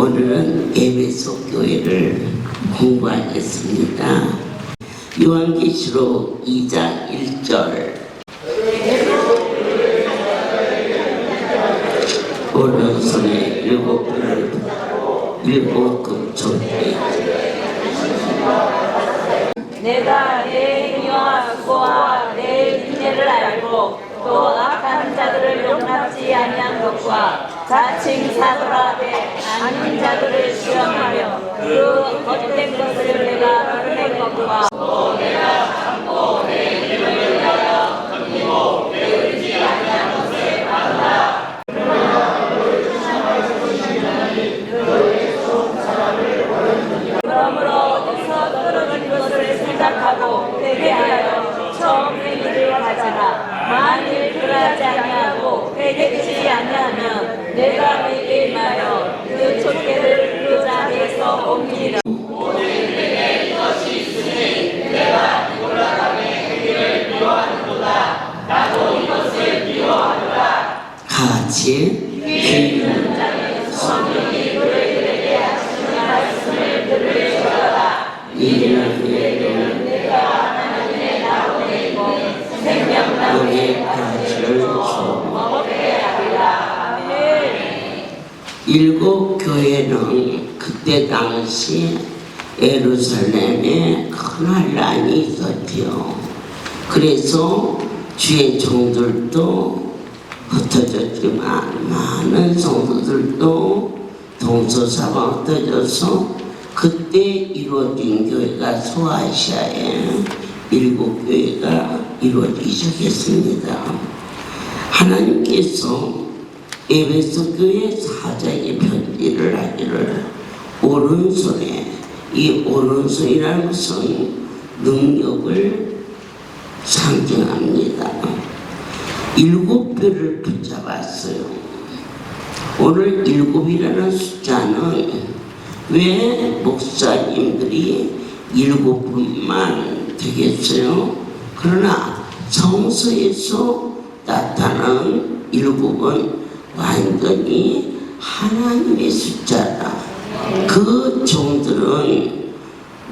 오늘은 에베소 교회를 공부하겠습니다. 요한계시록 2장 1절. 오른손에 일곱 금초대. 내가 내 행위와 수고와 내 인내를 알고 또 악한 자들을 용납지 아니한 것과 자칭 사도라되 아닌 자들을 시험하며 그 헛된 것을 내가 드러낸 것과 또 내가 참고 내 이름을 위하여 견디고 배우지 아니한 것을 안다. 그러므로 어디서 떨어진 것을 생각하고 회개하여 처음 행위를 가져라. 만일 그러하지 아니하고 회개치 아니하면 내가 내게 임하여 그 촛대를 그 자리에서 옮기리라. 오직 내게 이것이 있으니 내가 올라가게 행위를 미워하는도다. 나도 이것을 미워하노라. 같이 있는 자는 성령이 너희들에게 하시는 말씀을 들으시어라. 이는 너희는 내가 하나님의 나라이고 생명나무의 가지를 먹게 하리라. 아멘. 일곱 교회는 그때 당시 예루살렘에 큰 환란이 있었지요. 그래서 주의 종들도 흩어졌지만 많은 성도들도 동서사방 흩어져서 그때 이루어진 교회가 소아시아에 일곱 교회가 이루어지기 시작했습니다. 하나님께서 에베소 교회 사장의 편지를 하기를 오른손에, 이 오른손이라는 것은 능력을 상징합니다. 일곱 뼈를 붙잡았어요. 오늘 일곱이라는 숫자는 왜 목사님들이 일곱 분만 되겠어요? 그러나 성서에서 나타나는 일곱은 완전히 하나님의 숫자다. 그 종들은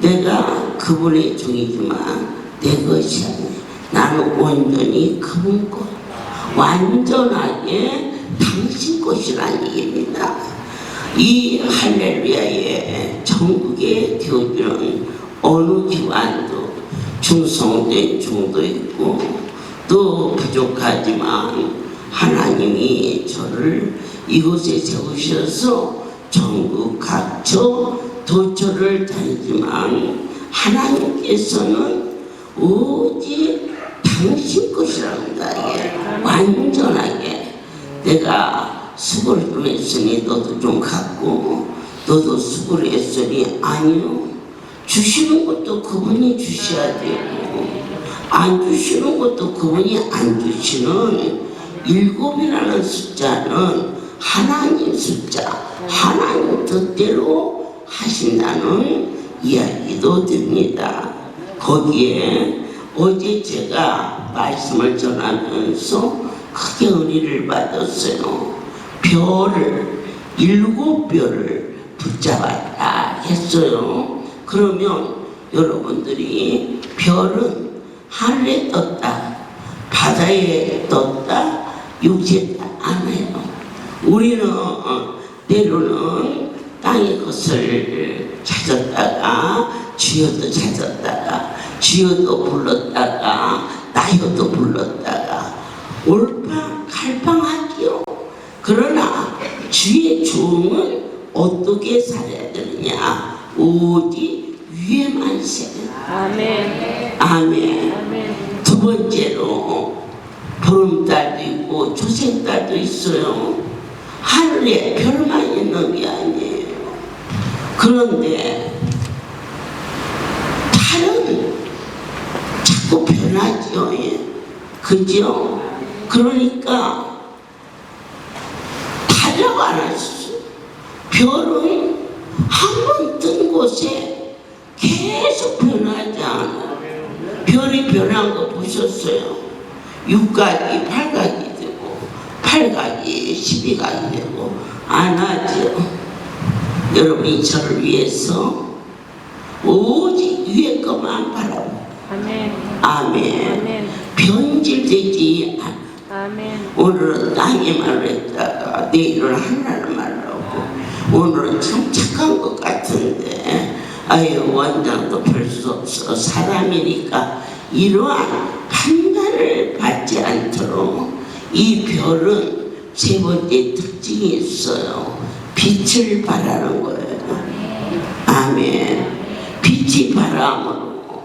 내가 그분의 종이지만 내 것이 아니야. 나는 완전히 그분 것, 완전하게 당신 것이라는 얘기입니다. 이 할렐루야의 천국에 되어주는 어느 기관도 충성된 종도 있고 또 부족하지만 하나님이 저를 이곳에 세우셔서 전국 각처 도처를 다니지만 하나님께서는 오직 당신 것이랍니다. 예. 완전하게 내가 수고를 좀 했으니 너도 좀 갖고 너도 수고를 했으니 아니요. 주시는 것도 그분이 주셔야 되고 안 주시는 것도 그분이 안 주시는 일곱이라는 숫자는 하나님 숫자, 하나님 뜻대로 하신다는 이야기도 됩니다. 거기에 어제 제가 말씀을 전하면서 크게 은혜를 받았어요. 별을, 일곱 별을 붙잡았다 했어요. 그러면 여러분들이 별은 하늘에 떴다, 바다에 떴다, 육지에 않아요. 우리는 때로는 땅의 것을 찾았다가 쥐어도 찾았다가 쥐어도 불렀다가 나여도 불렀다가 올팡갈팡하지요. 그러나 주의 종은 어떻게 살아야 되느냐? 오직 위에만 살아야. 아멘. 아멘. 아멘. 두 번째로 보름달도 있고 초생달도 있어요. 하늘에 별만 있는 게 아니에요. 그런데 달은 자꾸 변하죠. 그죠? 그러니까 달라고 안 하셨어요. 별은 한 번 뜬 곳에 계속 변하지 않아요. 별이 변한 거 보셨어요? 6각이 8각이 되고 8각이 12각이 되고 안 하죠. 여러분이 저를 위해서 오직 위에 것만 바라보고 아멘. 아멘. 아멘. 변질되지 않아. 아멘. 오늘은 땅의 말을 했다가 내일은 하나님 말을 하고 오늘은 참 착한 것 같은데 아유 원장도 별 수 없어 사람이니까 이러한 판단을 받지 않도록 이 별은 세 번째 특징이 있어요. 빛을 발하는 거예요. 아멘. 빛이 발함으로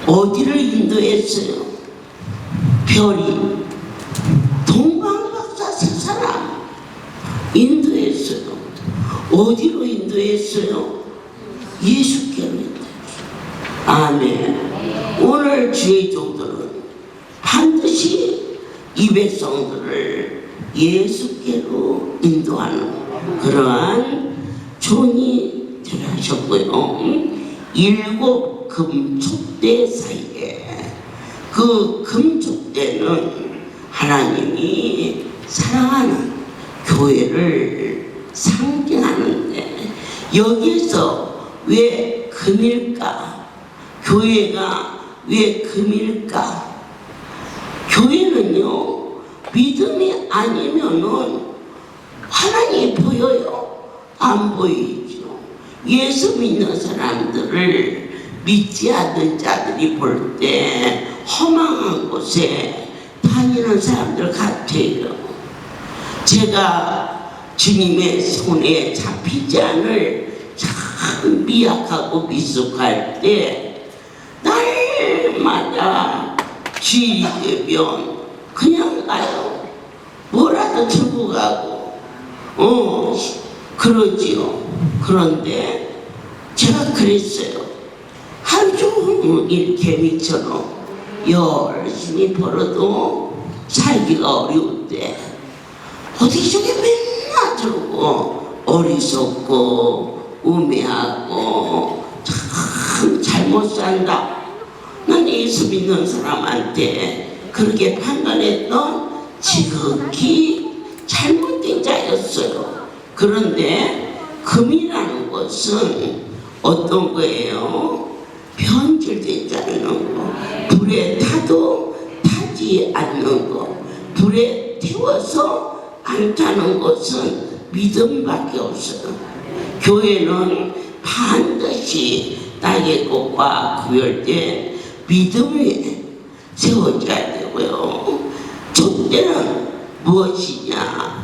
어디를 인도했어요? 별이 동방박사 세 사람 인도했어요. 어디로 인도했어요? 예수께로 인도했어요. 아멘. 오늘 주의 종들은 반드시 이 백성들을 예수께로 인도하는 그러한 종이 되라 하셨고요. 7 금촉대 사이에 그 금촉대는 하나님이 사랑하는 교회를 상징하는데 여기에서 왜 금일까? 교회가 왜 금일까? 교회는요 믿음이 아니면은 하나님이 보여요? 안 보이죠. 예수 믿는 사람들을 믿지 않는 자들이 볼 때 허망한 곳에 다니는 사람들 같아요. 제가 주님의 손에 잡히지 않을 참 미약하고 미숙할 때 날마다 주일이 되면 그냥 가요. 뭐라도 들고 가고 그러지요. 그런데 제가 그랬어요. 하루 종일 이렇게 미처럼 열심히 벌어도 살기가 어려운데 어떻게 저게 맨날 저러고 어리석고 우매하고 참 잘못 산다. 난 예수 믿는 사람한테 그렇게 판단했던 지극히 잘못된 자였어요. 그런데 금이라는 것은 어떤 거예요? 변질되지 않는 거, 불에 타도 타지 않는 거, 불에 태워서 안 타는 것은 믿음밖에 없어요. 교회는 반드시 땅의 꽃과 구별된 믿음 위에 세워져야 되고요. 촛대는 무엇이냐?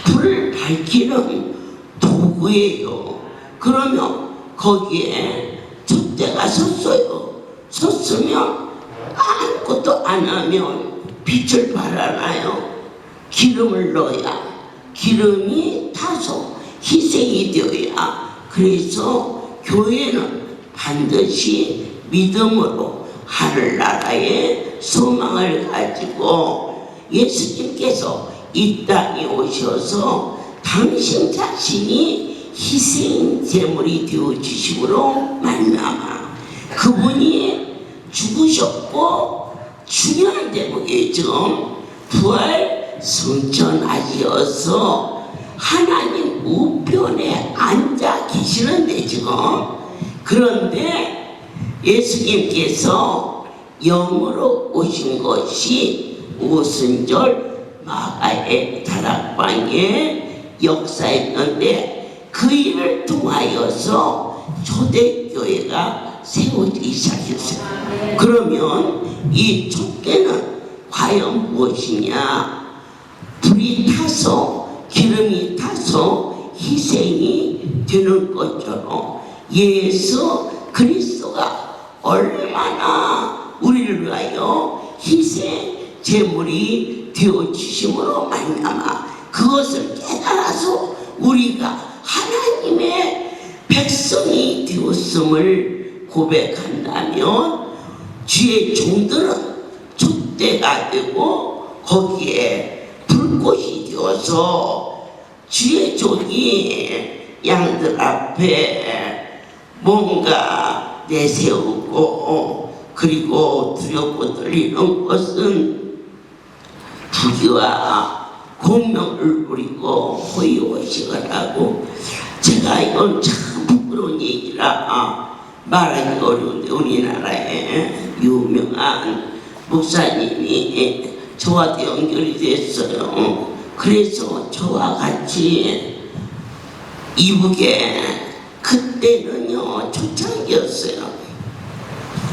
불을 밝히는 도구예요. 그러면 거기에 촛대가 섰어요. 섰으면 아무것도 안 하면 빛을 발하나요? 기름을 넣어야 기름이 타서 희생이 되어야. 그래서 교회는 반드시 믿음으로 하늘나라의 소망을 가지고 예수님께서 이 땅에 오셔서 당신 자신이 희생 제물이 되어 주심으로 말미암아 그분이 죽으셨고 중요한 대목이죠. 부활 승천하시어서 하나님 우편에 앉아 계시는데 지금 그런데 예수님께서 영으로 오신 것이 오순절 마가의 다락방에 역사했는데 그 일을 통하여서 초대교회가 세워지기 시작했어요. 그러면 이 촛대는 과연 무엇이냐? 불이 타서 기름이 타서 희생이 되는 것처럼 예수 그리스도가 얼마나 우리를 위하여 희생 제물이 되어 주심으로 말미암아 그것을 깨달아서 우리가 하나님의 백성이 되었음을 고백한다면 주의 종들은 촛대가 되고 거기에 불꽃이 되어서 주의 종이 양들 앞에 뭔가 내세우고 그리고 두렵고 떨리는 것은 부귀와 공명을 부리고 호의호식을 하고, 제가 이건 참 부끄러운 얘기라 말하기 어려운데, 우리나라에 유명한 목사님이 저와도 연결이 됐어요. 그래서 저와 같이 이북에, 그때는요 초창기였어요.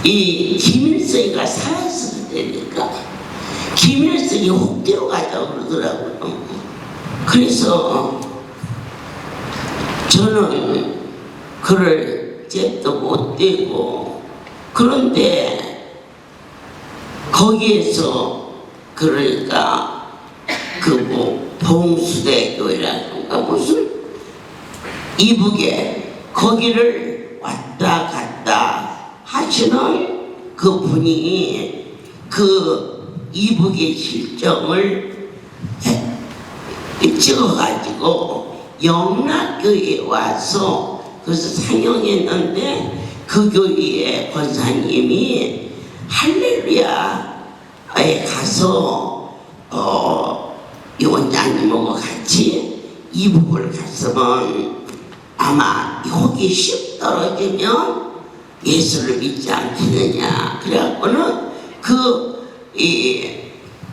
이 김일성이가 살아있을 때니까 김일성이 혹대로 가자고 그러더라고요. 그래서 저는 그를 잽도 못 대고, 그런데 거기에서 그러니까 그 뭐 봉수대교회라든가 무슨 이북에 거기를 왔다 갔다 하시는 그 분이 그 이북의 실정을 찍어가지고 영락교회에 와서 그래서 상영했는데, 그 교회의 권사님이 할렐루야에 가서 이 원장님하고 같이 이북을 갔으면 아마 호기심 떨어지면 예수를 믿지 않겠느냐. 그래갖고는 이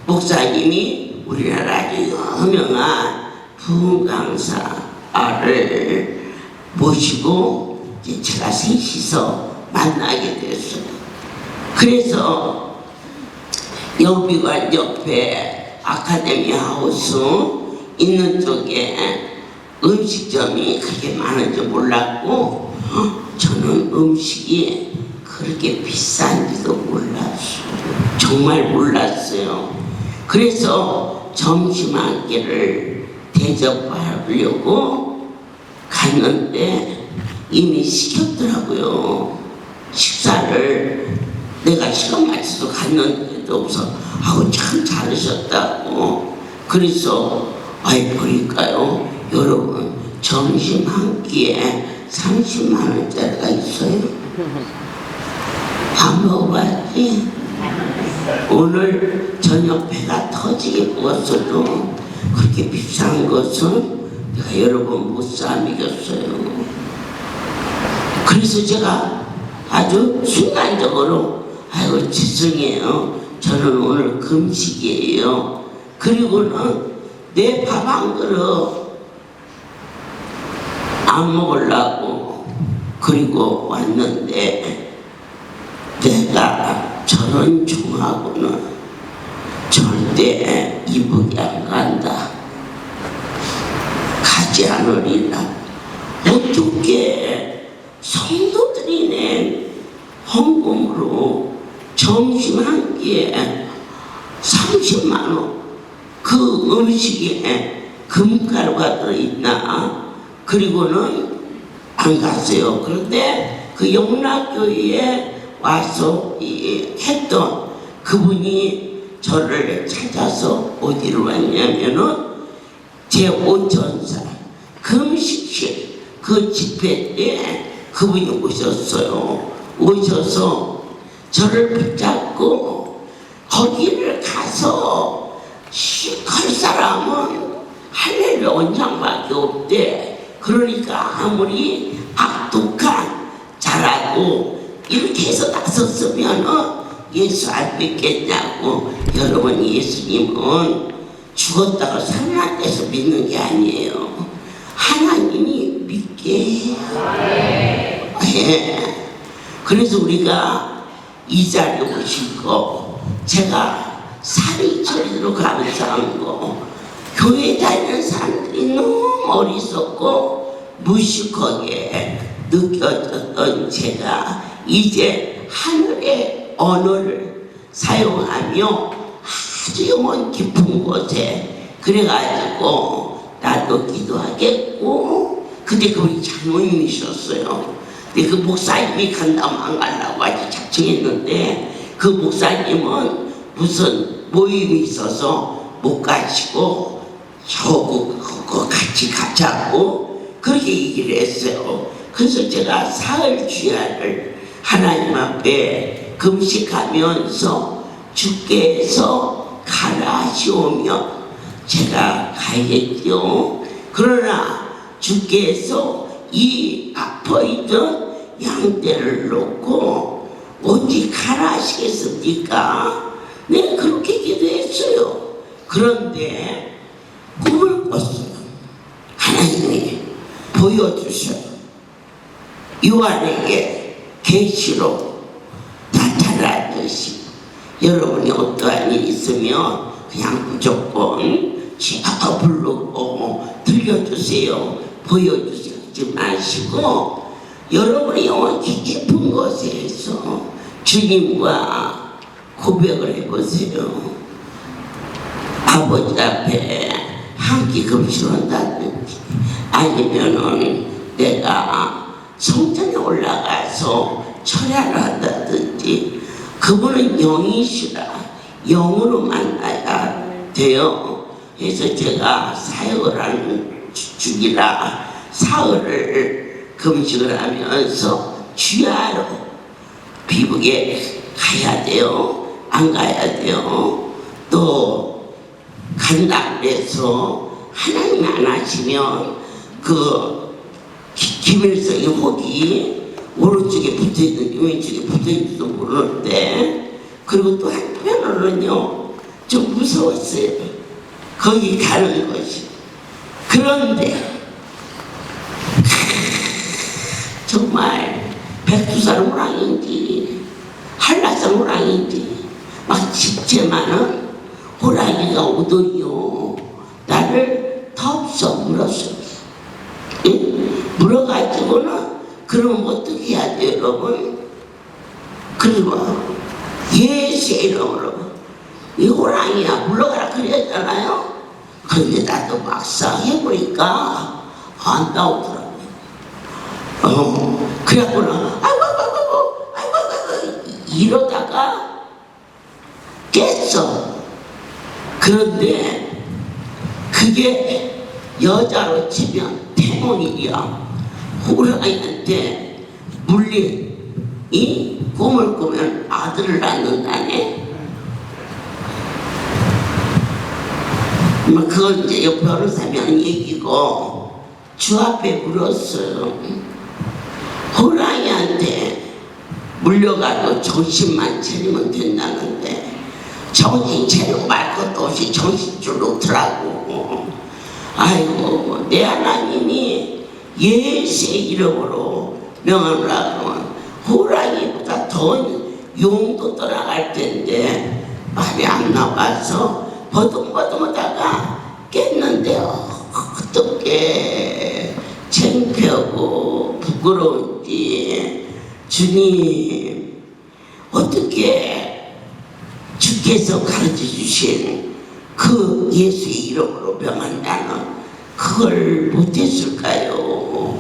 목사님이 우리나라 아주 유명한 부흥 강사를 모시고 이제 제가 셋이서 만나게 됐어요. 그래서 영비관 옆에 아카데미 하우스 있는 쪽에 음식점이 그렇게 많은 줄 몰랐고, 저는 음식이 그렇게 비싼지도 몰랐어요. 정말 몰랐어요. 그래서 점심 한 끼를 대접하려고 갔는데 이미 시켰더라고요. 식사를 내가 시간 맞춰서 갔는데도 없어. 아우 참 잘하셨다고. 그래서 보니까요, 여러분 점심 한 끼에 30만 원짜리가 있어요. 안 먹어봤지? 오늘 저녁 배가 터지게 먹었어도 그렇게 비싼 것은 내가 여러 번 못 사 먹였어요. 그래서 제가 아주 순간적으로 아이고 죄송해요, 저는 오늘 금식이에요. 그리고는 내 밥 한 그릇 안 먹으려고 그리고 왔는데, 내가 저런 종하고는 절대 이북에 안 간다, 가지 않으리라. 어떻게 성도들이 낸 헌금으로 점심 한 끼에 30만 원, 그 음식에 금가루가 들어있나. 그리고는 안 갔어요. 그런데 그 영락교회에 와서 했던 그분이 저를 찾아서 어디로 왔냐면은 제 온천사 금식실 그 집회 때 그분이 오셨어요. 오셔서 저를 붙잡고 거기를 가서 할 사람은 할렐루야 원장밖에 없대. 그러니까 아무리 악독한 자라고 이렇게 해서 나섰으면은 예수 안 믿겠냐고. 여러분, 예수님은 죽었다가 살아났다고 믿는 게 아니에요. 하나님이 믿게 해요. 예. 그래서 우리가 이 자리에 오신 거, 제가 살이 저리로 감사한 거, 교회 다니는 사람들이 너무 어리석고 무식하게 느껴졌던 제가 이제 하늘의 언어를 사용하며 아주 영혼 깊은 곳에 그래가지고 나도 기도하겠고. 근데 그분이 장로님이셨어요. 근데 그 목사님이 간다면 안 가려고 아주 작정했는데, 그 목사님은 무슨 모임이 있어서 못 가시고 저거 같이 가자고 그렇게 얘기를 했어요. 그래서 제가 사흘 주야를 하나님 앞에 금식하면서 주께서 가라 하시오며 제가 가야겠죠. 그러나 주께서 이 아파있던 양떼를 놓고 어디 가라 하시겠습니까? 네, 그렇게 기도했어요. 그런데 꿈을 꿨어요. 하나님이 보여주셔요. 요한에게 계시로 나타나듯이 여러분이 어떠한 일이 있으면 그냥 무조건 제가 부르고 들려주세요, 보여주세요 하지 마시고 여러분이 영원히 깊은 곳에서 주님과 고백을 해보세요. 아버지 앞에 한 끼 금식을 한다든지 아니면은 내가 성전에 올라가서 철야를 한다든지 그분은 영이시라 영으로 만나야 돼요. 그래서 제가 사역을 하는 주기라 사흘을 금식을 하면서 주야로 비북에 가야 돼요. 안 가야 돼요. 또 간다 그래서 하나님 안 하시면 그 김일성의 혹이 오른쪽에 붙어있는지 왼쪽에 붙어있는지도 모르는데 그리고 또 한편으로는요 좀 무서웠어요. 거기 가는 것이. 그런데 정말 백두산 호랑인지 한라산 호랑인지 막 집채만은 호랑이가 오더니요 나를 덥석 물었어요. 물어가지고는 그럼 어떻게 해야 돼요 여러분? 그리고 예수의 이름으로 이 호랑이야 물러가라 그랬잖아요. 그런데 나도 막상 해보니까 안 나오더라고요. 그래갖고는 아이고 이러다가 깼어. 그런데 그게 여자로 치면 태몽이야. 호랑이한테 물린 이 꿈을 꾸면 아들을 낳는다네. 그건 이제 옆 변호사님이 하는 얘기고 주 앞에 물었어요. 호랑이한테 물려가도 정신만 차리면 된다는데 정신 차리고 말 것도 없이 정신줄 놓더라고. 아이고 내 하나님이 예수의 이름으로 명함을 하면 호랑이보다 더 용도 떠나갈 텐데 말이 안 나와서 버둥버둥하다가 깼는데요. 어떻게 창피하고 부끄러운지 주님 어떻게 주께서 가르쳐 주신 그 예수의 이름으로 명한다는 그걸 못했을까요?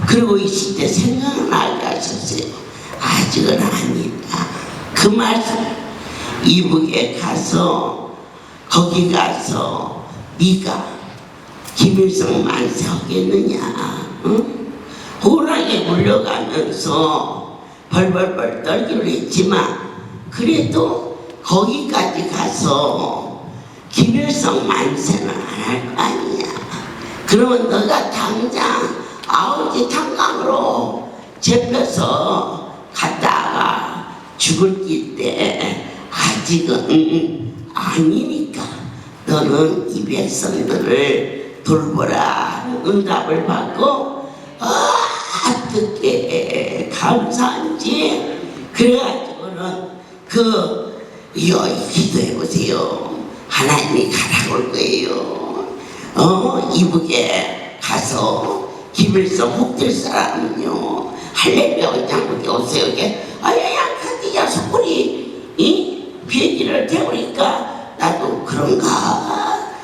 그리고 있을 때 생각나게 하셨어요. 아직은 아니다. 그 말씀 이북에 가서 거기 가서 네가 김일성 만세 하겠느냐? 응? 호랑이에 물려가면서 벌벌벌 떨기로 했지만 그래도 거기까지 가서 김일성 만세는 안 할 거 아니야. 그러면 너가 당장 아우지 탄광으로 잡혀서 갔다가 죽을 때 아직은 아니니까 너는 이 백성들을 돌보라 응답을 받고 어떻게 감사한지 그래가지고는 기도해보세요. 하나님이 가라고 할 거예요. 이북에 가서 김일성 혹될 사람은요 할렐루야 장국에 오세요. 양칸디야 소kur이 비행기를 태우니까 나도 그런가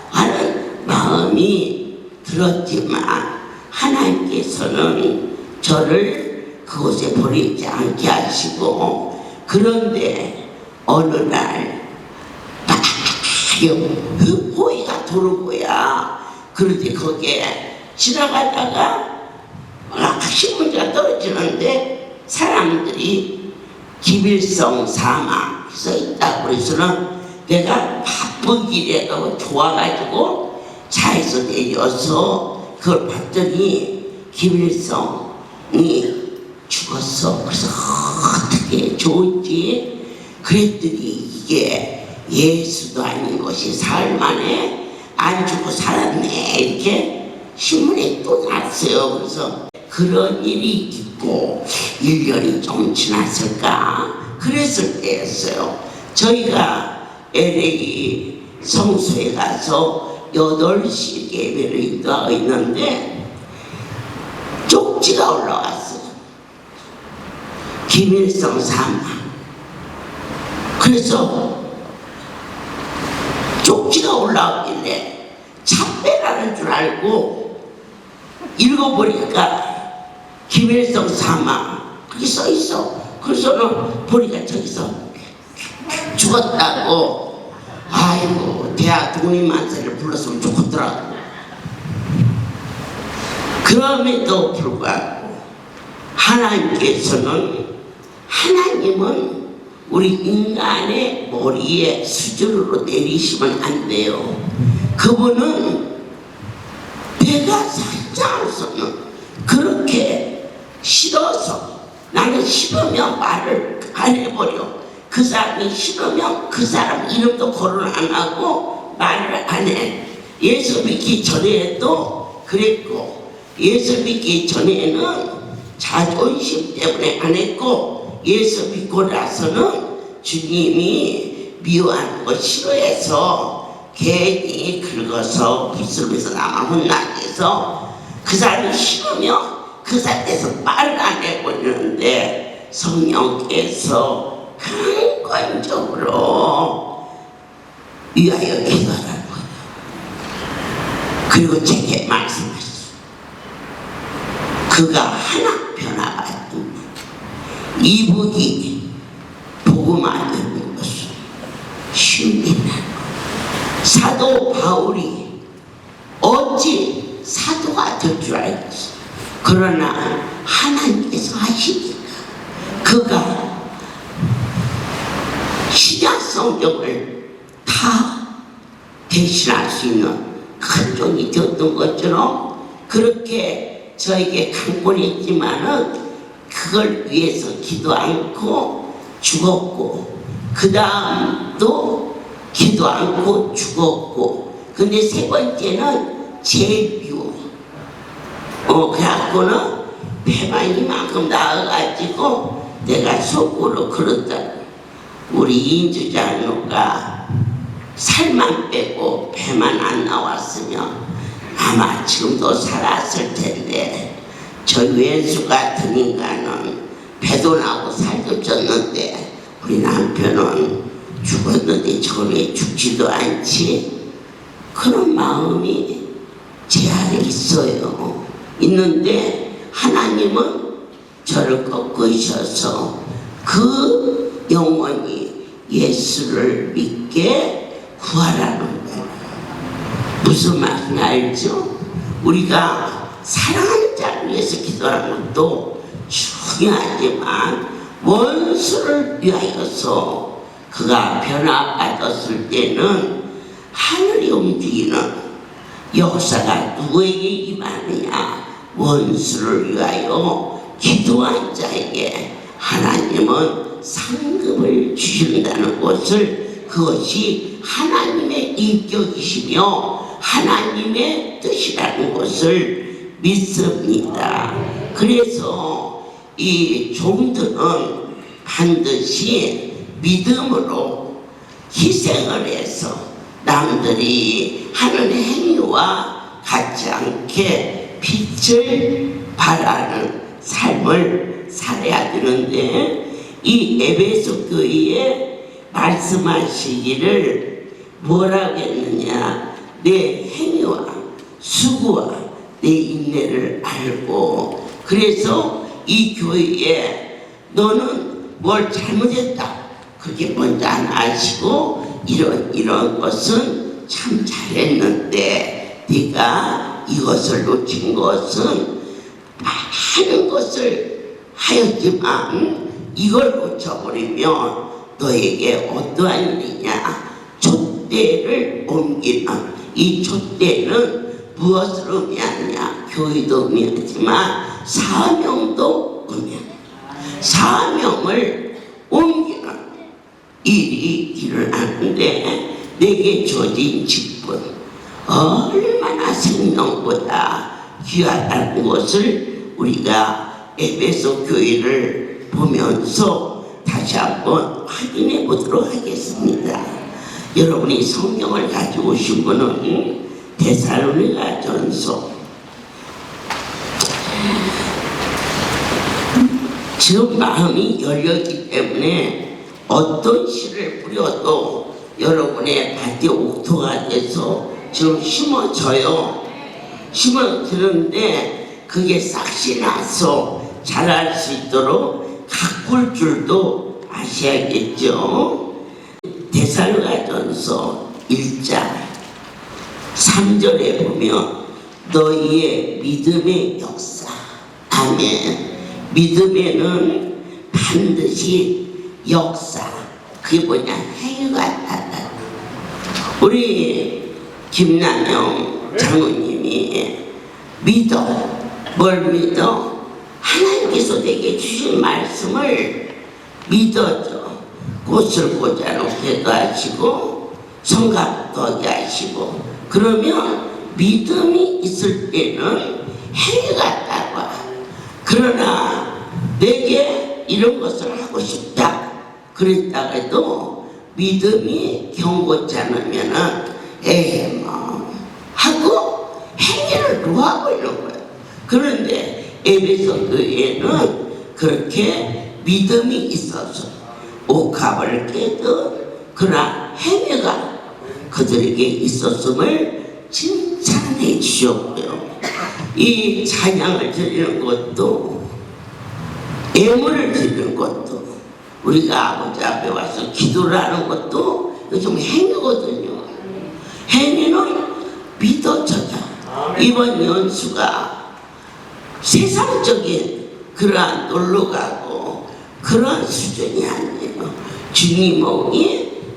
하는 마음이 들었지만 하나님께서는 저를 그곳에 버리지 않게 하시고 그런데 어느 날 호의가 도는 거야. 그런데 거기에 지나가다가 신문지가 떨어지는데 사람들이 김일성 사망 써있다고 그래서는 내가 바쁜 길에 좋아가지고 차에서 내려서 그걸 봤더니 김일성이 죽었어. 그래서 어떻게 좋은지 그랬더니 이게 예수도 아닌 것이 사흘 만에 안 죽고 살았네 이렇게 신문에 또 났어요. 그래서 그런 일이 있고 1년이 좀 지났을까 그랬을 때였어요. 저희가 LA 성수에 가서 8시 예배를 인도하고 있는데 쪽지가 올라왔어요. 김일성 사망. 그래서 쪽지가 올라왔길래 참배라는 줄 알고 읽어보니까 김일성 사망 그게 써있어. 그래서는 보니까 저기서 죽었다고. 아이고 대학 독립만세를 불렀으면 좋겠더라고. 그럼에도 불구하고 하나님은 우리 인간의 머리에 수저로 내리시면 안 돼요. 그분은 내가 살자로서는 그렇게 싫어서 나는 싫으면 말을 안 해버려. 그 사람이 싫으면 그 사람 이름도 거론 안 하고 말을 안 해. 예수 믿기 전에도 그랬고 예수 믿기 전에는 자존심 때문에 안 했고 예수 믿고 나서는 주님이 미워하는 거 싫어해서 괜히 긁어서 부스럼에서 나만 혼나게 해서 그 사람이 싫으면 그 상태에서 말을 안 해버리는데 성령께서 강권적으로 위하여 기도하라는 거예요. 그리고 제게 말씀하셨어요. 그가 하나 변화받은 이분이 복음을 듣는 것은 쉬운 일 아니고 사도 바울이 어찌 사도가 될 줄 알겠어. 그러나 하나님께서 하시니까 그가 신약 성경을 다 대신할 수 있는 큰 종이 되었던 것처럼 그렇게 저에게 강권했지만은 그걸 위해서 기도 않고 죽었고 그 다음도 기도 않고 죽었고 근데 세 번째는 제일 미워. 그래갖고는 배만 이만큼 나와가지고 내가 속으로 그렇다. 우리 인주장로가 살만 빼고 배만 안 나왔으면 아마 지금도 살았을 텐데 저 왼수 같은 인간은 배도 나고 살도 쪘는데 우리 남편은 죽었는데 저래 죽지도 않지. 그런 마음이 제 안에 있는데 하나님은 저를 꺾으셔서 그 영혼이 예수를 믿게 구하라는 거예요. 무슨 말인지 알죠? 우리가 사랑하는 자를 위해서 기도하는 것도 중요하지만 원수를 위하여서 그가 변화받았을 때는 하늘이 움직이는 역사가 누구에게 임하느냐? 원수를 위하여 기도한 자에게 하나님은 상급을 주신다는 것을 그것이 하나님의 인격이시며 하나님의 뜻이라는 것을 믿습니다. 그래서 이 종들은 반드시 믿음으로 희생을 해서 남들이 하는 행위와 같지 않게 빛을 발하는 삶을 살아야 되는데 이 에베소 교회에 말씀하시기를 뭐라고 했느냐? 내 행위와 수고와 내 인내를 알고 그래서 이 교회에 너는 뭘 잘못했다 그렇게 먼저 안 아시고 이런 것은 참 잘했는데 네가 이것을 놓친 것은 많은 것을 하였지만 이걸 놓쳐버리면 너에게 어떠한 일이냐? 촛대를 옮기는 이 촛대는 무엇을 의미하냐? 교회도 의미하지만 사명도 의미합니다. 사명을 옮기는 일이 일어나는데 내게 주어진 직분 얼마나 생명보다 귀하다는 것을 우리가 에베소 교회를 보면서 다시 한번 확인해 보도록 하겠습니다. 여러분이 성경을 가지고 오신 분은 데살로니가전서 지금 마음이 열렸기 때문에 어떤 씨를 뿌려도 여러분의 밭에 옥토가 돼서 지금 심어져요. 심어지는데 그게 싹이 나서 자랄 수 있도록 가꿀 줄도 아셔야겠죠. 데살로니가전서 1장 3절에 보면 너희의 믿음의 역사, 아멘. 믿음에는 반드시 역사, 그게 뭐냐? 행위가 있다. 우리 김남영 장로님이 믿어. 뭘 믿어? 하나님께서 내게 주신 말씀을 믿어줘. 꽃을 꽂아놓게도 하시고 성갑도 하게 하시고, 그러면 믿음이 있을 때는 행위가 있다고. 그러나 내게 이런 것을 하고 싶다 그랬다가 해도 믿음이 경고치 않으면은 뭐 하고 행위를 노하고 있는 거예요. 그런데 에베소 교회에는 그렇게 믿음이 있어서 옥합을 깨듯 그러나 행위가 그들에게 있었음을 칭찬해 주셨고요. 이 찬양을 드리는 것도 예물을 드리는 것도 우리가 아버지 앞에 와서 기도를 하는 것도 요즘 행위거든요. 행위는 믿어져야. 이번 연수가 세상적인 그러한 놀러가고 그러한 수준이 아니에요. 주님하고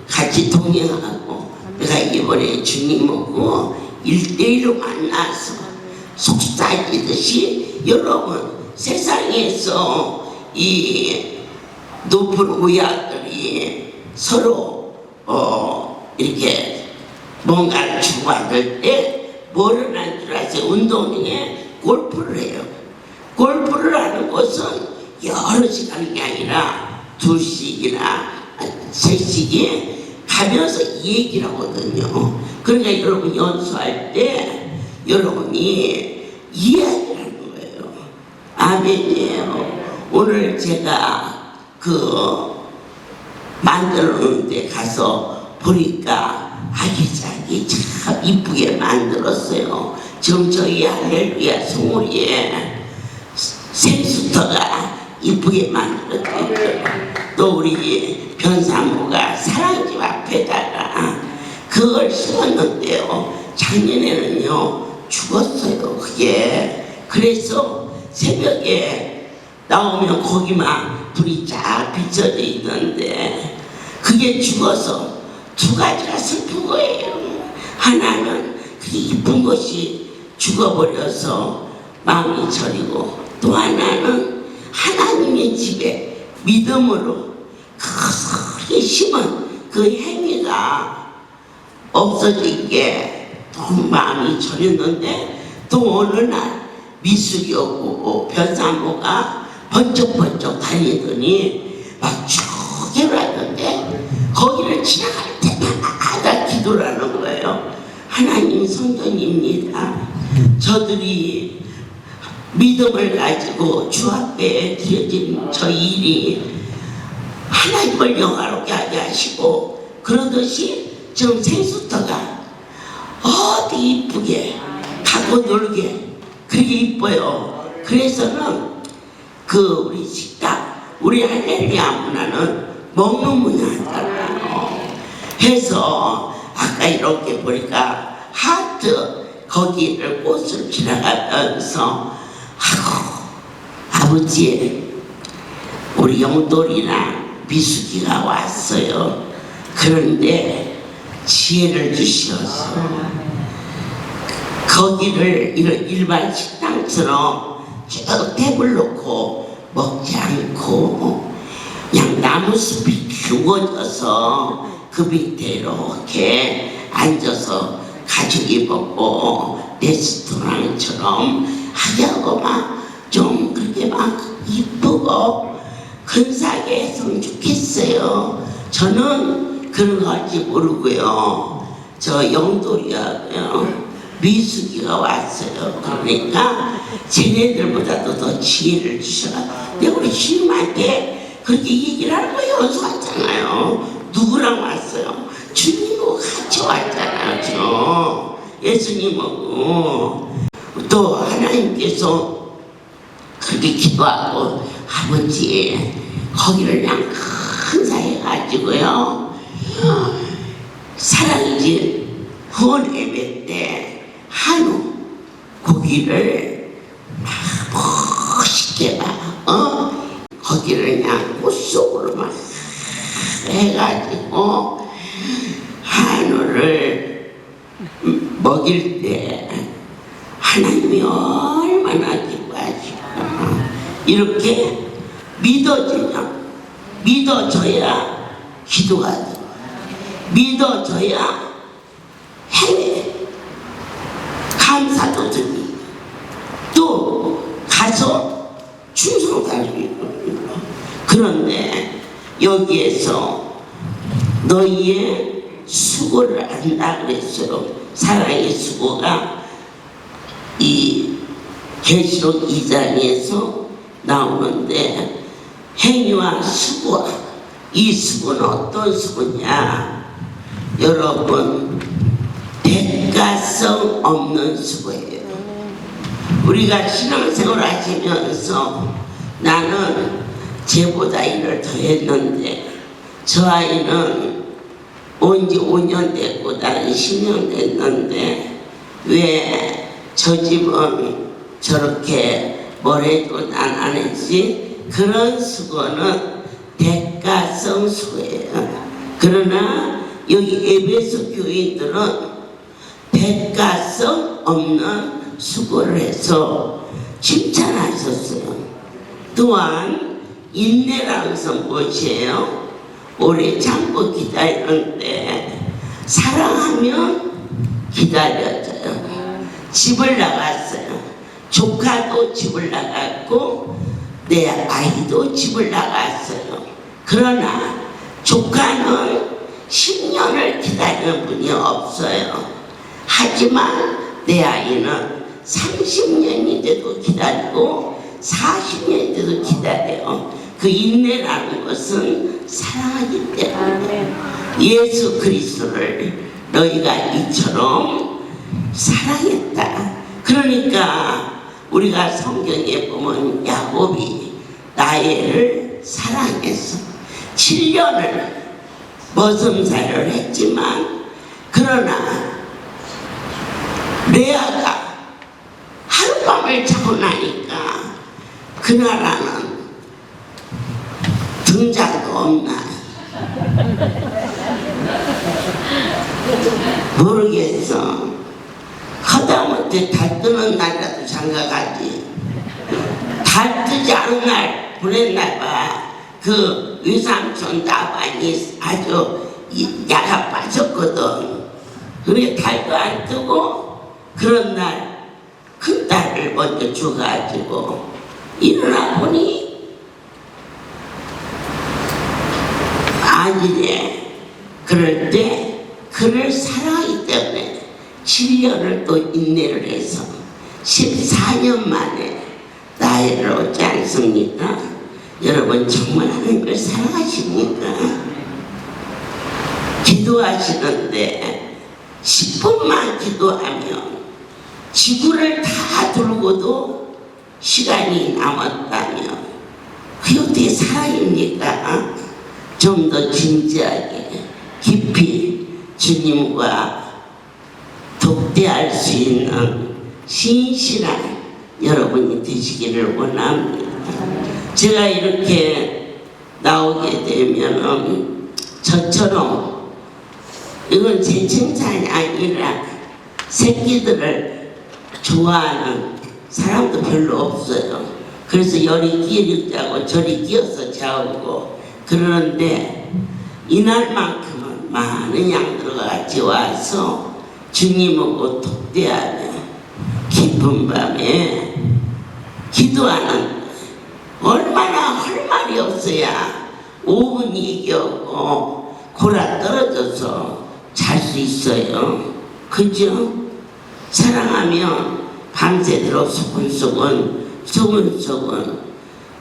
같이 동행하고, 내가 이번에 주님하고 1대1로 만나서 속삭이듯이 여러분 세상에서 이 높은 우야들이 서로 이렇게 뭔가를 주고받을 때 뭐를 한 줄 아세요? 운동에 골프를 해요. 골프를 하는 것은 여러 시간이 아니라 2시간이나 3시간 가면서 얘기를 하거든요. 그러니까 여러분 연수할 때 여러분이 이야기를 하는 거예요. 아멘이에요. 오늘 제가 만들어 놓은 데 가서 보니까 아기자기 참 이쁘게 만들었어요. 지금 저희 할렐루야 송우리에 생수터가 이쁘게 만들어져 있고, 또 우리 변사모가 사랑집 앞에다가 그걸 심었는데요. 작년에는요 죽었어요. 그게. 그래서 새벽에 나오면 거기만 불이 쫙 비춰져 있는데 그게 죽어서 두 가지가 슬픈 거예요. 하나는 그 이쁜 것이 죽어버려서 마음이 저리고, 또 하나는 하나님의 집에 믿음으로 크게 심은 그 행위가 없어진 게 너무 마음이 저렸는데, 또 어느 날 미숙이 오고 변사모가 번쩍번쩍 달리더니 막 죽여라 하던데 거기를 지나갈 때마다 기도를 하는 거예요. 하나님 성전입니다. 저들이 믿음을 가지고 주 앞에 드려진 저 일이 하나님을 영화롭게 하게 하시고, 그러듯이 지금 생수터가 어디 이쁘게 가고 놀게 그게 이뻐요. 그래서는 우리 식당, 우리 할렐루야 문화는 먹는 문화잖아요. 해서 아까 이렇게 보니까 하트 거기를 꽃을 지나가면서 아버지 우리 영돌이나 미숙이가 왔어요. 그런데 지혜를 주셔서 거기를 이런 일반 식당처럼 쭉 탭을 놓고 먹지 않고 그냥 나무숲이 죽어져서 그 밑에 이렇게 앉아서 가죽이 벗고 레스토랑처럼 하자고 막 좀 그렇게 막 이쁘고 근사하게 했으면 좋겠어요. 저는 그런 거 할지 모르고요. 저 영돌이하고요 미숙이가 왔어요. 그러니까 쟤네들보다도 더 지혜를 주셔가 내가 우리 주님한테 그렇게 얘기를 하는 거예요. 여기서 왔잖아요. 누구랑 왔어요? 주님하고 같이 왔잖아요. 저 예수님하고 또 하나님께서 그렇게 기도하고 아버지 거기를 그냥 큰사해 가지고요 사랑이지 후원 예배 때 한우 고기를 막 멋있게 막 거기를 그냥 꽃속으로 막 해가지고 한우를 먹일 때 하나님이 얼마나 기뻐하실까. 이렇게 믿어져야 기도가 돼. 믿어져야 행해. 감사도 드리고 또 가서 충성도 하리고. 그런데 여기에서 너희의 수고를 한다 그랬어요. 사랑의 수고가 이 계시록 2장에서 나오는데 행위와 수고, 이 수고는 어떤 수고냐? 여러분 대가성 없는 수고예요. 우리가 신앙생활 하시면서 나는 쟤보다 일을 더 했는데 저 아이는 온 지 5년 됐고 나는 10년 됐는데 왜 저 집은 저렇게 뭘 해도 난 안 했지? 그런 수고는 대가성 수고예요. 그러나 여기 에베소 교인들은 대가성 없는 수고를 해서 칭찬하셨어요. 또한 인내라는 것은 무엇이에요? 오래 참고 기다리는데 사랑하면 기다려져요. 집을 나갔어요. 조카도 집을 나갔고 내 아이도 집을 나갔어요. 그러나 조카는 10년을 기다리는 분이 없어요. 하지만 내 아이는 30년인데도 기다리고 40년인데도 기다려요. 그 인내라는 것은 사랑하기 때문에 예수 그리스도를 너희가 이처럼 사랑했다. 그러니까 우리가 성경에 보면 야곱이 라헬을 사랑했어. 7년을 머슴살이를 했지만 그러나 레아가 하룻밤을 자고 나니까 그 나라는 등장도 없나 모르겠어. 하다못해 달 뜨는 날이라도 장가가지. 달 뜨지 않은 날 보냈나 봐. 그 외삼촌 나반이 아주 야가 빠졌거든. 그게 달도 안 뜨고 그런 날 큰 딸을 먼저 줘가지고 일어나 보니 아니래. 그럴 때 그를 사랑하기 때문에 7년을 또 인내를 해서 14년 만에 나이를 얻지 않습니까? 여러분 정말 하나님을 사랑하십니까? 기도하시는데 10분만 기도하면 지구를 다 돌고도 시간이 남았다면 그게 어떻게 사랑입니까? 좀 더 진지하게 깊이 주님과 독대할 수 있는 신실한 여러분이 되시기를 원합니다. 제가 이렇게 나오게 되면은 저처럼 이건 제 칭찬이 아니라 새끼들을 좋아하는 사람도 별로 없어요. 그래서 열이 끼었다고 저리 끼어서 자오고 그러는데 이날만큼은 많은 양들과 같이 와서 주님하고 독대하며 깊은 밤에 기도하는 얼마나 할 말이 없어야 5분 얘기하고 골아 떨어져서 잘 수 있어요. 그죠? 사랑하면 밤새도록 소근소근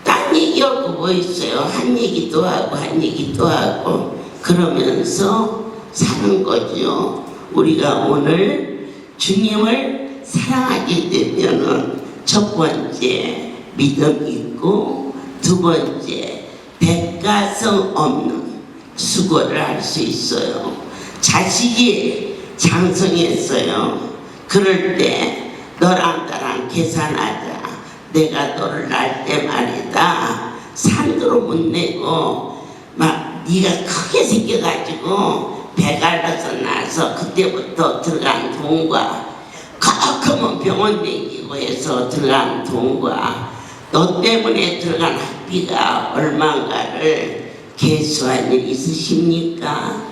딴 얘기하고 뭐 있어요. 한 얘기도 하고 한 얘기도 하고 그러면서 사는 거죠. 우리가 오늘 주님을 사랑하게 되면은 첫 번째 믿음 있고 두 번째 대가성 없는 수고를 할 수 있어요. 자식이 장성했어요. 그럴 때 너랑 나랑 계산하자. 내가 너를 낳을 때 말이다. 산도로 못 내고 막 네가 크게 생겨가지고 배갈라서 나서 그때부터 들어간 돈과 커먼 병원 다니고 해서 들어간 돈과 너 때문에 들어간 학비가 얼마인가를 계수한 일 있으십니까?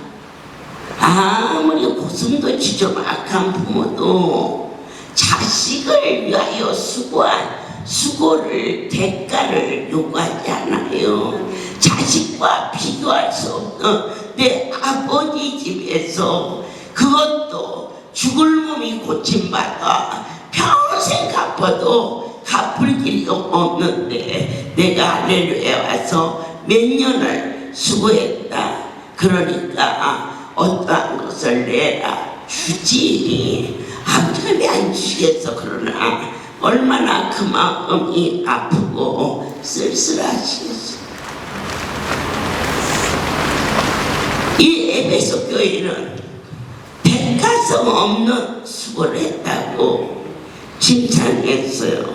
아무리 고슴도 지좀 악한 부모도 자식을 위하여 수고한 수고를 대가를 요구하지 않아요. 자식과 비교할 수 없는 내 아버지 집에서 그것도 죽을 몸이 고침받아 평생 갚아도 갚을 길이 없는데 내가 할렐루야 와서 몇 년을 수고했다. 그러니까 어떠한 것을 내라 주지. 아버지가 안 주시겠어. 그러나 얼마나 그 마음이 아프고 쓸쓸하시겠어. 이 에베소 교회는 대가성 없는 수고를 했다고 칭찬했어요.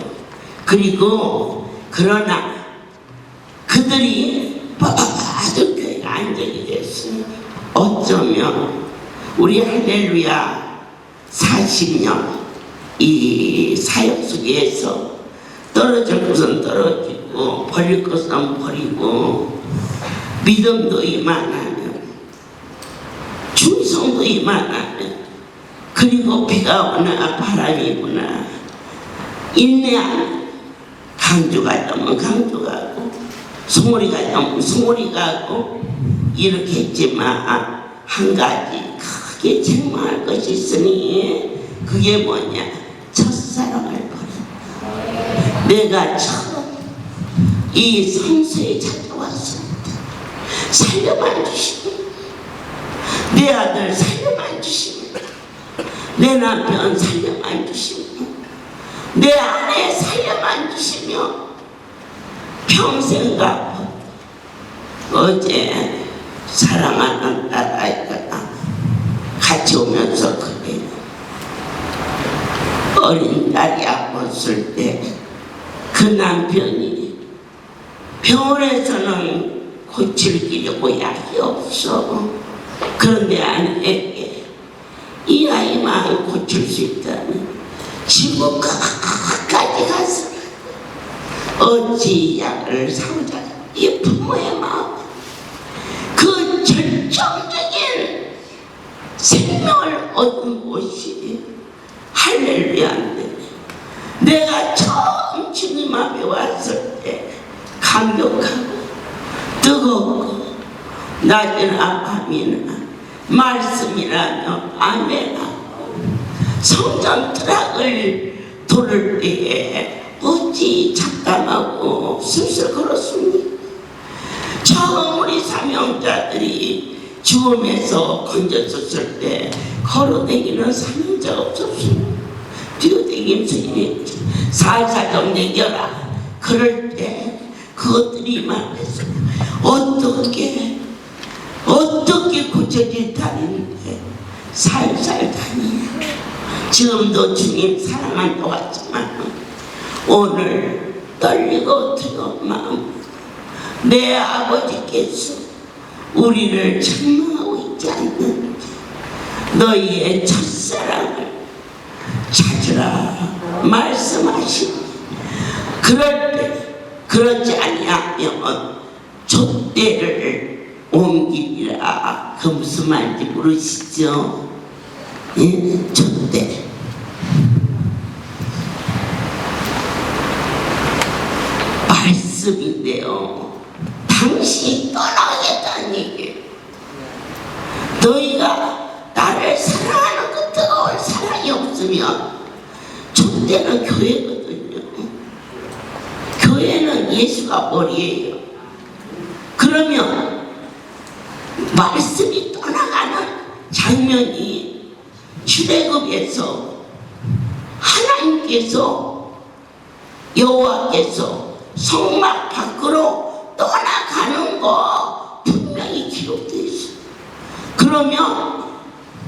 그리고 그러나 그들이 아주 교회가 안정이 됐어요. 어쩌면 우리 할렐루야 40년 이 사역 속에서 떨어질 것은 떨어지고 버릴 것은 버리고 믿음도 이만하면 충성도 이만하면 그리고 비가 오나 바람이 부나 인내하면 강조가 되면 강조가고 송오리가 되면 송오리가고 이렇게 했지만 한 가지 크게 책망할 것이 있으니 그게 뭐냐? 첫사랑을 버렸다. 내가 처음 이 성소에 찾아왔을 때 살려만 주시면 내 아들 살려만 주시면 내 남편 살려만 주시면 내 아내 살려만 주시면 평생 갚아. 어제 사랑하는 딸아이가 같이 오면서 그래요. 어린 딸이 아팠을 때 그 남편이 병원에서는 고칠 길이고 약이 없어. 그런데 아내에게 이 아이만 고칠 수 있다면 지구까지 가서 어찌 약을 사오자. 이 부모의 마음, 그 절정적인 생명을 얻은 곳이 할렐루야인데 내가 처음 주님 앞에 왔을 때 감격하고 뜨겁고 낮이나 밤이나 말씀이라며 아멘하고 성전 트럭을 돌을 때에 어찌 잠잠하고 슬슬 걸었습니까? 처음 우리 사명자들이 죽음에서 건졌었을 때 걸어다니는 사명자가 없었습니다. 뛰어다니면서 이랬죠. 살살 좀 내겨라. 그럴 때 그것들이 말했어요. 어떻게 고쳐질 다니는데 살살 다니냐. 지금도 주님 사랑한다고 왔지만 오늘 떨리고 두려운 마음, 내 아버지께서 우리를 책망하고 있지 않는지 너희의 첫사랑을 찾으라. 말씀하시니 그럴 때 그러지 아니하면 촛대를 옮기리라. 그 무슨 말인지 모르시죠? 예? 촛대. 말씀인데요. 당신이 떠나겠다는 얘기예요. 너희가 나를 사랑하는 그 뜨거운 사랑이 없으면 촛대는 교회거든요. 교회는 예수가 머리예요. 그러면 말씀이 떠나가는 장면이 출애굽에서 하나님께서 여호와께서 성막 밖으로 떠나가는 거 분명히 기록되어 있어요. 그러면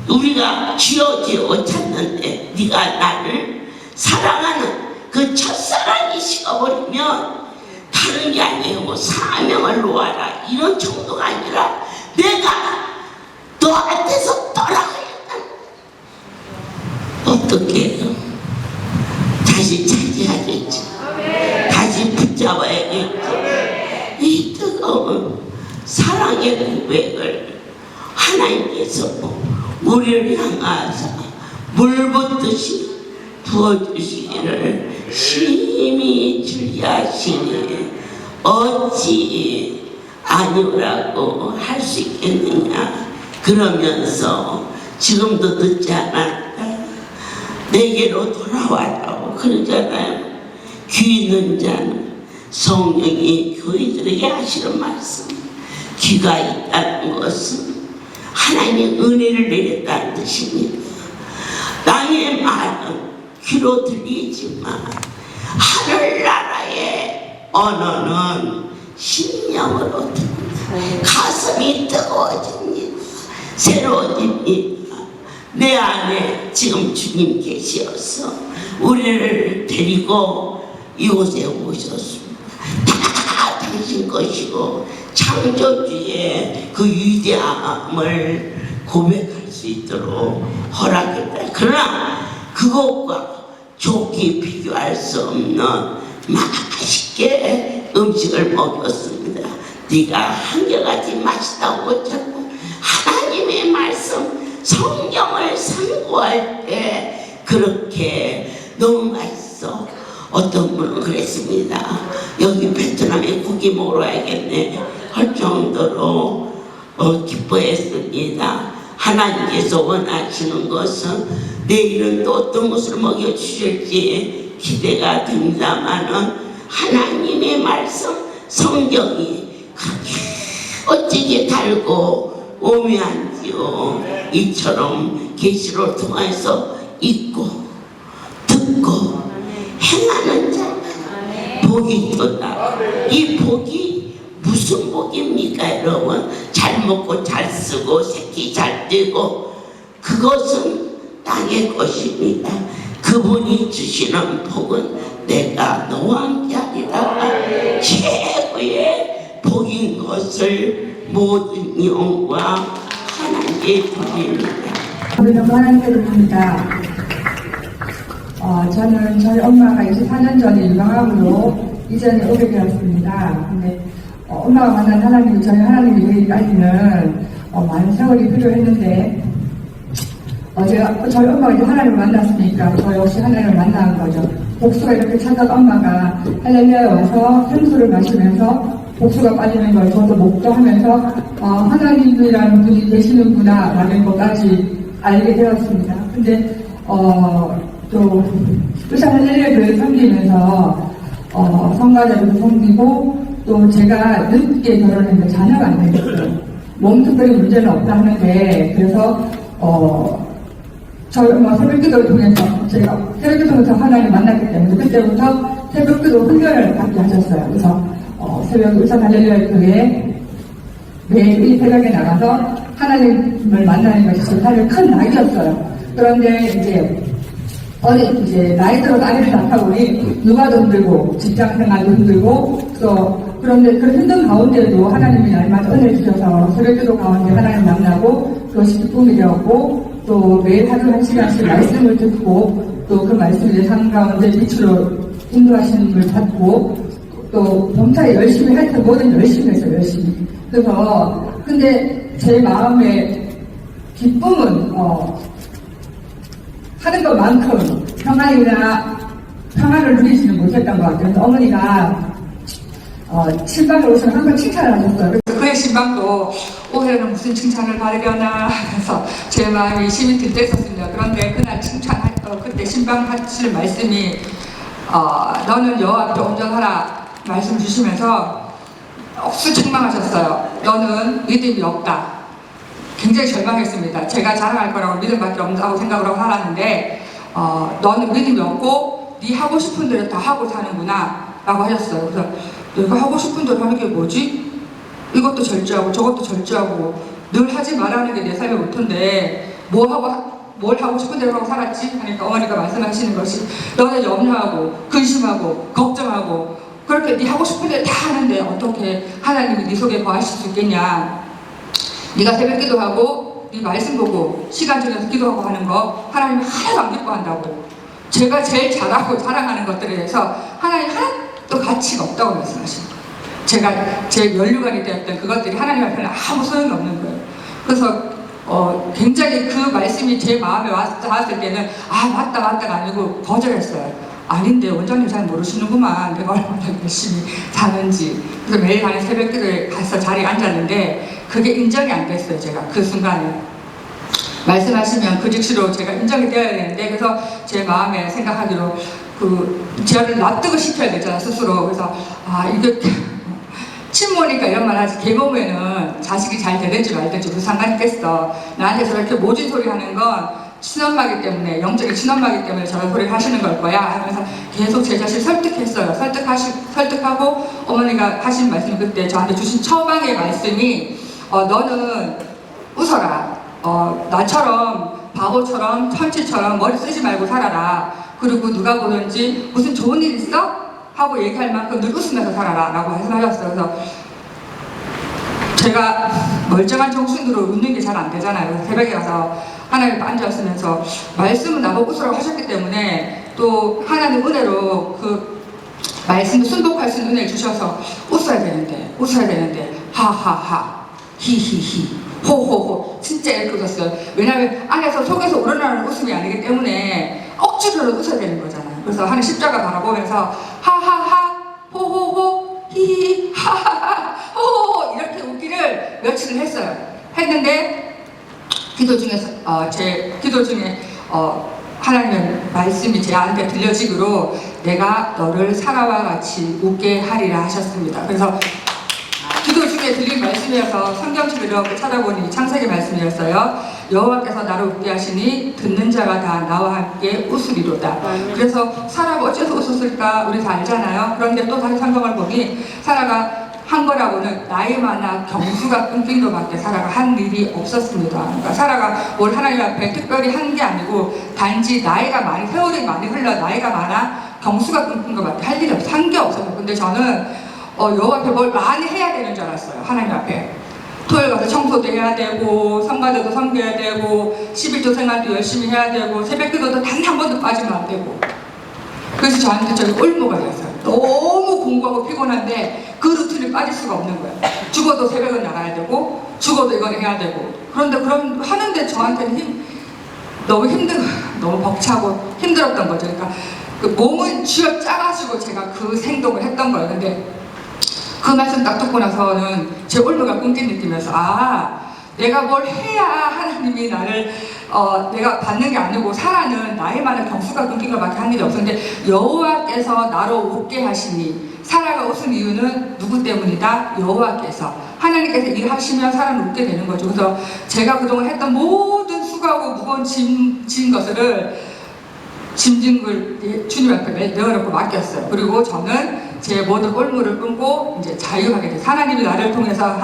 우리가 주여 찾는데 네가 나를 사랑하는 그 첫사랑이 식어버리면 다른 게 아니에요. 뭐 사명을 놓아라 이런 정도가 아니라 내가 너한테서 떠나가야겠다. 어떻게 해요? 다시 차지하겠지. 다시 붙잡아야겠지. 이 뜨거운 사랑의 고백을 하나님께서 우리를 향하사 물 붓듯이 부어주시기를 심히 주의하시니 어찌 아니오라고 할 수 있겠느냐. 그러면서 지금도 늦지 않았다. 내게로 돌아와라고 그러잖아요. 귀 있는 자는 성령이 교회들에게 하시는 말씀. 귀가 있다는 것은 하나님의 은혜를 내렸다는 뜻입니다. 땅의 말은 귀로 들리지만 하늘나라의 언어는 심령으로 듣는다. 가슴이 뜨거워집니다. 새로워집니다. 내 안에 지금 주님 계시어서 우리를 데리고 이곳에 오셨습니다. 다 당신 것이고 창조주의 그 위대함을 고백할 수 있도록 허락했다. 그러나 그것과 좋게 비교할 수 없는 맛있게 음식을 먹였습니다. 네가 한결같이 맛있다고 자꾸 하나님의 말씀 성경을 상고할 때 그렇게 너무 맛있어. 어떤 분은 그랬습니다. 여기 베트남에 고기 먹으러 와야겠네 할 정도로 기뻐했습니다. 하나님께서 원하시는 것은 내일은 또 어떤 것을 먹여주실지 기대가 됩니다마는 하나님의 말씀 성경이 어찌게 달고 오묘한지요. 이처럼 계시를 통해서 읽고 듣고 행하는 자는 복이 있도다. 이 복이 무슨 복입니까 여러분? 잘 먹고 잘 쓰고 새끼 잘 떼고 그것은 땅의 것입니다. 그분이 주시는 복은 내가 너와 함께하리라. 최고의 복인 것을 모든 영과 하나님께 드립니다. 우리는 하나님께 드립니다. 저는 저희 엄마가 24년 전에 유방암으로 이전에 오게 되었습니다. 근데 엄마가 만난 하나님이 저희 하나님이 여기까지는 많은 세월이 필요했는데 저희 엄마가 이제 하나님을 만났으니까 저 역시 하나님을 만난 거죠. 복수가 이렇게 찾아가 엄마가 할렐루야에 와서 생수를 마시면서 복수가 빠지는 걸 저도 목도하면서 하나님이라는 분이 계시는구나 라는 것까지 알게 되었습니다. 근데 또 의사 할렐루야 교회 섬기면서 성가자도 섬기고 또 제가 늦게 결혼했는데 자녀가 안 되겠어요. 몸 특별히 문제는 없다 하는데 그래서 저희 엄마 새벽기도를 통해서 제가 새벽기도부터 하나님 만났기 때문에 그때부터 새벽기도 훈련을 받게 하셨어요. 그래서 새벽 의사 할렐루야 교회에 매일 새벽에 나가서 하나님을 만나는 것이 사실 큰 낙이었어요. 그런데 이제 나이 들어서 아이를 낳다 보니 누가도 힘들고 직장생활도 힘들고 그런데 그런 힘든 가운데도 하나님이 날마다 은혜를 주셔서 새벽기도 가운데 하나님 만나고 그것이 기쁨이 되었고 또 매일 하루 1시간씩 말씀을 듣고 또 그 말씀을 내 삶 가운데 빛으로 인도하시는 걸 받고 또 범사에 열심히 할 때 뭐든 열심히 했어요. 열심히. 그래서 근데 제 마음의 기쁨은 하는 것만큼 평안을 누리지는 못했던 것 같아요. 그래서 어머니가 신방에 오셔서 항상 칭찬을 하셨어요. 그래서 그의 신방도 올해는 무슨 칭찬을 받으려나 해서 제 마음이 심히 들떴었습니다. 그런데 그날 그때 신방 하실 말씀이 너는 여호와 앞에 온전하라 말씀 주시면서 억수 책망하셨어요. 너는 믿음이 없다. 굉장히 절망했습니다. 제가 자랑할 거라고 믿음밖에 없다고 생각을 하고 살았는데 너는 믿음이 없고 네 하고 싶은 대로 다 하고 사는구나 라고 하셨어요. 그래서 내가 하고 싶은 대로 하는 게 뭐지? 이것도 절제하고 저것도 절제하고 늘 하지 말라는 게 내 삶의 모토인데 뭘 하고 싶은 대로 하고 살았지? 하니까 어머니가 말씀하시는 것이 너는 염려하고 근심하고 걱정하고 그렇게 네 하고 싶은 대로 다 하는데 어떻게 하나님이 네 속에 거하실 수 있겠냐? 네가 새벽 기도하고 네 말씀 보고 시간 정해서 기도하고 하는 거 하나님이 하나도 안 기뻐한다고. 제가 제일 잘하고 자랑하는 것들에 대해서 하나님 하나도 가치가 없다고 말씀하시는 거예요. 제가 제 면류관이 되었던 그것들이 하나님 앞에는 아무 소용이 없는 거예요. 그래서 굉장히 그 말씀이 제 마음에 닿았을 때는 맞다가 아니고 거절했어요. 아닌데 원장님 잘 모르시는구만 내가 얼마나 열심히 사는지. 그래서 매일 가는 새벽 기도에 가서 자리에 앉았는데 그게 인정이 안 됐어요. 제가 그 순간에 말씀하시면 그 즉시로 제가 인정이 되어야 되는데 그래서 제 마음에 생각하기로 저를 납득을 시켜야 되잖아 스스로. 그래서 이게 친모니까 이런 말 하지 계모면은 자식이 잘 되든지 말든지 무슨 상관이 있겠어. 나한테 저렇게 모진 소리 하는 건 친엄마기 때문에 영적인 친엄마기 때문에 저런 소리를 하시는 걸 거야 하면서 계속 제 자신을 설득했어요. 설득하고 어머니가 하신 말씀이 그때 저한테 주신 처방의 말씀이 너는 웃어라. 나처럼 바보처럼 천치처럼 머리 쓰지 말고 살아라. 그리고 누가 보든지 무슨 좋은 일 있어? 하고 얘기할 만큼 늘 웃으면서 살아라 라고 말씀하셨어요. 그래서 제가 멀쩡한 정신으로 웃는 게 잘 안 되잖아요. 그래서 새벽에 가서 하나님 앉았으면서 말씀은 나보고 웃으라고 하셨기 때문에 또 하나님 은혜로 그 말씀을 순복할 수 있는 은혜를 주셔서 웃어야 되는데 하하하 히히히 호호호 진짜 이렇게 웃었어요. 왜냐하면 안에서 속에서 우러나오는 웃음이 아니기 때문에 억지로 웃어야 되는 거잖아요. 그래서 하나님 십자가 바라보면서 하하하 호호호 히히 하하하 호호호 이렇게 웃기를 며칠을 했는데 기도 중에서 제 기도 중에 하나님의 말씀이 제한테 들려지기로 내가 너를 사라와 같이 웃게 하리라 하셨습니다. 그래서 기도 중에 들린 말씀이어서 성경책을 이렇게 찾아보니 창세기 말씀이었어요. 여호와께서 나를 웃게 하시니 듣는 자가 다 나와 함께 웃으리로다. 그래서 사라가 어째서 웃었을까 우리 다 알잖아요. 그런데 또 다시 성경을 보니 사라가 한 거라고는 나이 많아 경수가 끊긴 것밖에 사라가 한 일이 없었습니다. 그러니까 사라가 뭘 하나님 앞에 특별히 한 게 아니고 단지 세월이 많이 흘러 나이가 많아 경수가 끊긴 것밖에 할 일이 한 게 없어요. 근데 저는 여호와 앞에 뭘 많이 해야 되는 줄 알았어요. 하나님 앞에 토요일 가서 청소도 해야 되고 성가대도 섬겨야 되고 11조 생활도 열심히 해야 되고 새벽 기도도 단 한 번도 빠지면 안 되고. 그래서 저한테 저기 올무가 됐어요. 너무 공부하고 피곤한데 그 루틴에 빠질 수가 없는 거예요. 죽어도 새벽은 나가야 되고 죽어도 이건 해야 되고. 그런데 그럼 하는데 저한테는 너무 너무 벅차고 힘들었던 거죠. 그러니까 그 몸은 쥐어 짜가지고 제가 그 행동을 했던 거예요. 근데 그 말씀 딱 듣고 나서는 제 올무가 끊긴 느낌이어서 내가 뭘 해야 하나님이 나를 내가 받는 게 아니고 사라는 나이 많은 경수가 끊긴 것밖에 한 일이 없었는데 여호와께서 나로 웃게 하시니 사라가 웃은 이유는 누구 때문이다? 여호와께서 하나님께서 일하시면 사라는 웃게 되는 거죠. 그래서 제가 그동안 했던 모든 수고하고 무거운 짐진 것을 짐진 걸 주님 앞에 내어놓고 맡겼어요. 그리고 저는 제 모든 올무를 끊고 이제 자유하게 돼서 하나님이 나를 통해서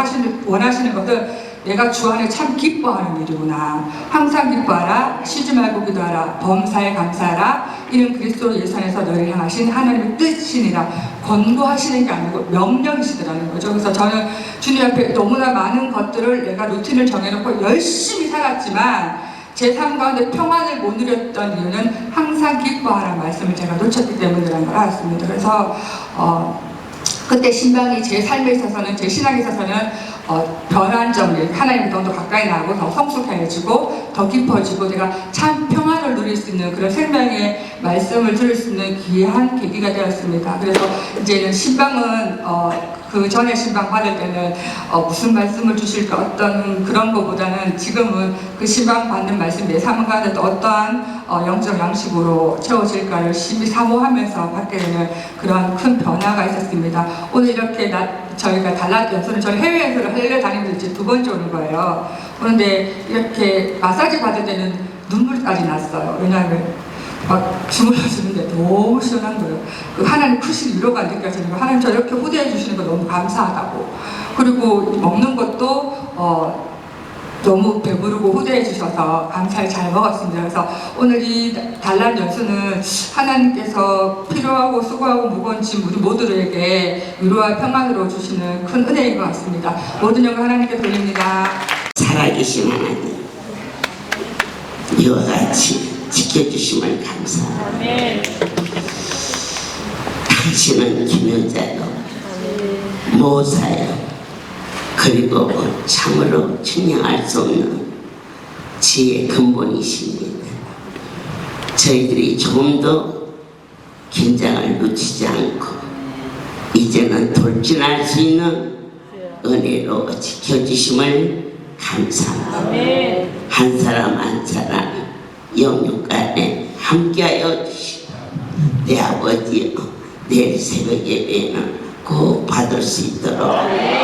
원하시는 것은 내가 주 안에 참 기뻐하는 일이구나. 항상 기뻐하라. 쉬지 말고 기도하라. 범사에 감사하라. 이는 그리스도 예수 안에서 너를 향하신 하나님의 뜻이니라. 권고하시는 게 아니고 명령이시더라는 거죠. 그래서 저는 주님 앞에 너무나 많은 것들을 내가 루틴을 정해놓고 열심히 살았지만 제 삶 가운데 평안을 못 누렸던 이유는 항상 기뻐하라는 말씀을 제가 놓쳤기 때문이라는 걸 알았습니다. 그래서 그때 신방이 제 삶에 있어서는, 제 신앙에 있어서는 변한 점이 하나님과 더 가까이 나고 더 성숙해지고 더 깊어지고 내가 참 평안을 누릴 수 있는 그런 생명의 말씀을 들을 수 있는 귀한 계기가 되었습니다. 그래서 이제는 신방은 그 전에 신방 받을 때는 무슨 말씀을 주실까 어떤 그런 것보다는 지금은 그 신방 받는 말씀 내 삶 가운데 어떠한 영적 양식으로 채워질까 열심히 사모하면서 받게 되는 그런 큰 변화가 있었습니다. 오늘 이렇게 저희가 달랏 연수는 저는 해외 연수를 하려 다니면서 이제 2번째 오는 거예요. 그런데 이렇게 마사지 받을 때는 눈물까지 났어요. 왜냐하면 막 주물러주는데 너무 시원한 거예요. 그 하나님 크신 위로가 느껴지는 거, 하나님 저렇게 후대해 주시는 거 너무 감사하다고. 그리고 먹는 것도 너무 배부르고 후대해 주셔서 감사히 잘 먹었습니다. 그래서 오늘 이 달랏 연수는 하나님께서 필요하고 수고하고 무거운 짐 우리 모두에게 위로와 평안으로 주시는 큰 은혜인 것 같습니다. 모든 영광 하나님께 돌립니다. 살아계신 하나님, 이와 같이 지켜주심을 감사합니다. 당신은 김여자요, 모사요, 그리고 참으로 측량할 수 없는 지혜의 근본이십니다. 저희들이 좀 더 긴장을 놓치지 않고 이제는 돌진할 수 있는 은혜로 지켜주심을 감사합니다. 한 사람 한 사람 영육간에 함께하여 주시고 내 아버지여 내일 새벽 예배는 꼭 받을 수 있도록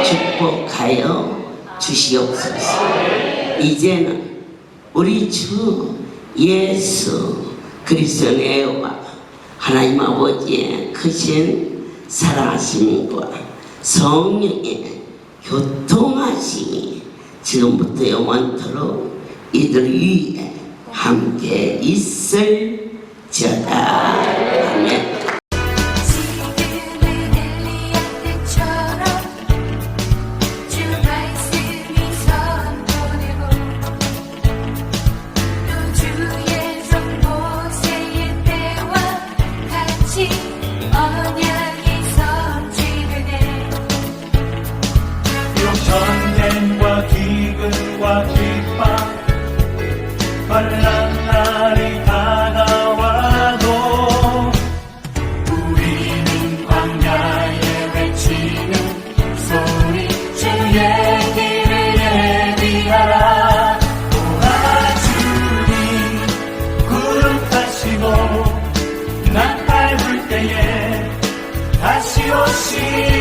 축복하여 주시옵소서. 이제는 우리 주 예수 그리스도의 은혜와 하나님 아버지의 크신 사랑하심과 성령의 교통하심이 지금부터 영원토록 이들 위에 함께 있을지어다. 아멘. 전쟁과 기근과 핍박 환난 날이 다가와도 우리는 광야에 외치는 소리 주의 길을 예비하라. 도와주니 구름 타시고 난 밟을 때에 다시 오시